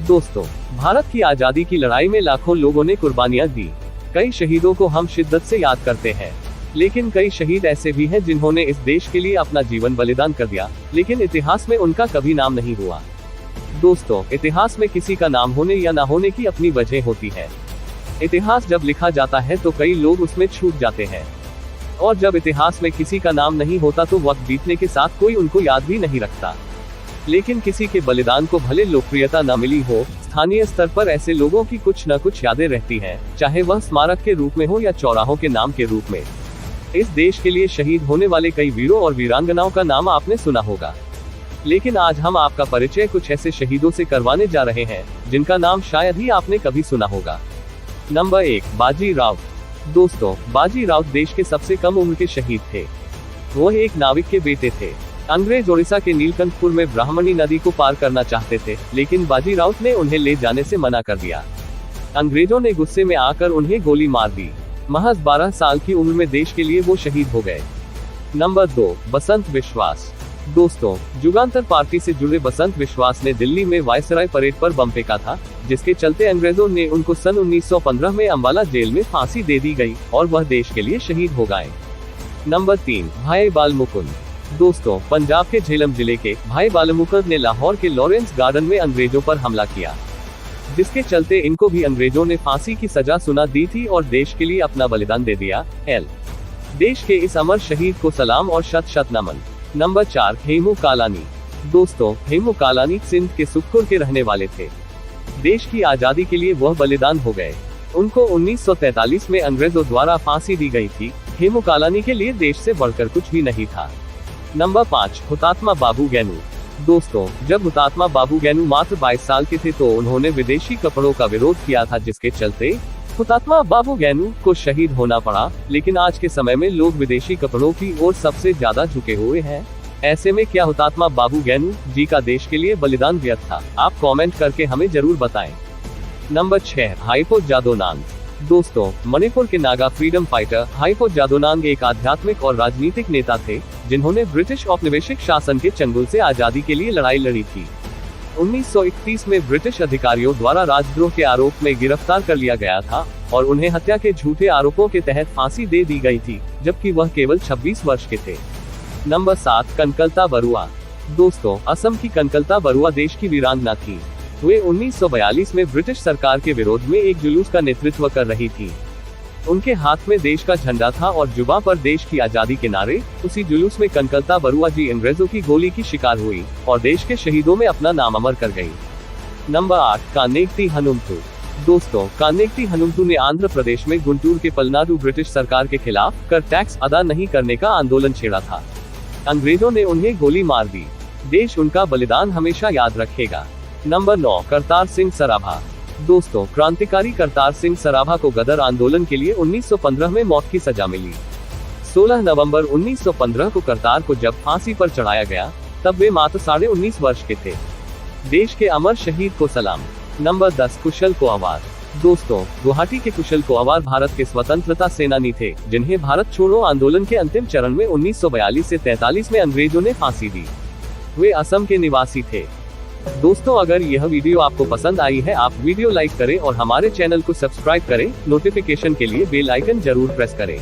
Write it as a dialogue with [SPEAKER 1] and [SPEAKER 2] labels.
[SPEAKER 1] दोस्तों, भारत की आजादी की लड़ाई में लाखों लोगों ने कुर्बानियां दी। कई शहीदों को हम शिद्दत से याद करते हैं, लेकिन कई शहीद ऐसे भी हैं जिन्होंने इस देश के लिए अपना जीवन बलिदान कर दिया, लेकिन इतिहास में उनका कभी नाम नहीं हुआ। दोस्तों, इतिहास में किसी का नाम होने या ना होने की अपनी वजह होती है। इतिहास जब लिखा जाता है तो कई लोग उसमें छूट जाते हैं, और जब इतिहास में किसी का नाम नहीं होता तो वक्त बीतने के साथ कोई उनको याद भी नहीं रखता। लेकिन किसी के बलिदान को भले लोकप्रियता न मिली हो, स्थानीय स्तर पर ऐसे लोगों की कुछ न कुछ यादें रहती हैं, चाहे वह स्मारक के रूप में हो या चौराहों के नाम के रूप में। इस देश के लिए शहीद होने वाले कई वीरों और वीरांगनाओं का नाम आपने सुना होगा, लेकिन आज हम आपका परिचय कुछ ऐसे शहीदों से करवाने जा रहे हैं जिनका नाम शायद ही आपने कभी सुना होगा। नंबर 1, बाजी राव। दोस्तों, बाजी राव देश के सबसे कम उम्र के शहीद थे। वह एक नाविक के बेटे थे। अंग्रेज ओडिशा के नीलकंठपुर में ब्राह्मणी नदी को पार करना चाहते थे, लेकिन बाजी राव ने उन्हें ले जाने से मना कर दिया। अंग्रेजों ने गुस्से में आकर उन्हें गोली मार दी। महज 12 साल की उम्र में देश के लिए वो शहीद हो गए। नंबर 2, बसंत विश्वास। दोस्तों, जुगांतर पार्टी से जुड़े बसंत विश्वास ने दिल्ली में वायसराय परेड पर बम फेंका था, जिसके चलते अंग्रेजों ने उनको सन 1915 में अंबाला जेल में फांसी दे दी गई और वह देश के लिए शहीद हो गए। नंबर 3, भाई बाल मुकुंद। दोस्तों, पंजाब के झेलम जिले के भाई बाल मुकुंद ने लाहौर के लॉरेंस गार्डन में अंग्रेजों पर हमला किया, जिसके चलते इनको भी अंग्रेजों ने फांसी की सजा सुना दी थी और देश के लिए अपना बलिदान दे दिया। देश के इस अमर शहीद को सलाम और शत शत नमन। नंबर 4, हेमू कालानी। दोस्तों, हेमू कालानी सिंध के सुखपुर के रहने वाले थे। देश की आजादी के लिए वह बलिदान हो गए। उनको 1943 में अंग्रेजों द्वारा फांसी दी गई थी। हेमू कालानी के लिए देश से बढ़कर कुछ भी नहीं था। नंबर 5, हुतात्मा बाबू गैनू। दोस्तों, जब हुतात्मा बाबू गैनू मात्र 22 साल के थे तो उन्होंने विदेशी कपड़ों का विरोध किया था, जिसके चलते हुतात्मा बाबू गैनू को शहीद होना पड़ा। लेकिन आज के समय में लोग विदेशी कपड़ों की ओर सबसे ज्यादा झुके हुए हैं। ऐसे में क्या हुतात्मा बाबू गैनू जी का देश के लिए बलिदान व्यर्थ था? आप कमेंट करके हमें जरूर बताएं। नंबर 6, हाइपो जादोनांग। दोस्तों, मणिपुर के नागा फ्रीडम फाइटर हाइपो जादोनांग एक आध्यात्मिक और राजनीतिक नेता थे, जिन्होंने ब्रिटिश औपनिवेशिक शासन के चंगुल से आजादी के लिए लड़ाई लड़ी थी। 1931 में ब्रिटिश अधिकारियों द्वारा राजद्रोह के आरोप में गिरफ्तार कर लिया गया था और उन्हें हत्या के झूठे आरोपों के तहत फांसी दे दी गई थी, जबकि वह केवल 26 वर्ष के थे। नंबर 7, कनकलता बरुआ। दोस्तों, असम की कनकलता बरुआ देश की वीरांगना थी। वे 1942 में ब्रिटिश सरकार के विरोध में एक जुलूस का नेतृत्व कर रही थी। उनके हाथ में देश का झंडा था और जुबां पर देश की आजादी के नारे। उसी जुलूस में कनकलता बरुआ जी अंग्रेजों की गोली की शिकार हुई और देश के शहीदों में अपना नाम अमर कर गई। नंबर 8, कानेक्टी हनुमतु। दोस्तों, कानेक्टी हनुमतु ने आंध्र प्रदेश में गुंटूर के पलनाडु ब्रिटिश सरकार के खिलाफ कर टैक्स अदा नहीं करने का आंदोलन छेड़ा था। अंग्रेजों ने उन्हें गोली मार दी। देश उनका बलिदान हमेशा याद रखेगा। नंबर 9, करतार सिंह सराभा। दोस्तों, क्रांतिकारी करतार सिंह सराभा को गदर आंदोलन के लिए 1915 में मौत की सजा मिली। 16 नवंबर 1915 को करतार को जब फांसी पर चढ़ाया गया, तब वे मात्र 19.5 वर्ष के थे। देश के अमर शहीद को सलाम। नंबर 10, कुशल कोअवार। दोस्तों, गुवाहाटी के कुशल कोअवार भारत के स्वतंत्रता सेनानी थे, जिन्हें भारत छोड़ो आंदोलन के अंतिम चरण में 1942 से 43 में अंग्रेजों ने फांसी दी। वे असम के निवासी थे। दोस्तों, अगर यह वीडियो आपको पसंद आई है, आप वीडियो लाइक करें और हमारे चैनल को सब्सक्राइब करें। नोटिफिकेशन के लिए बेल आइकन जरूर प्रेस करें।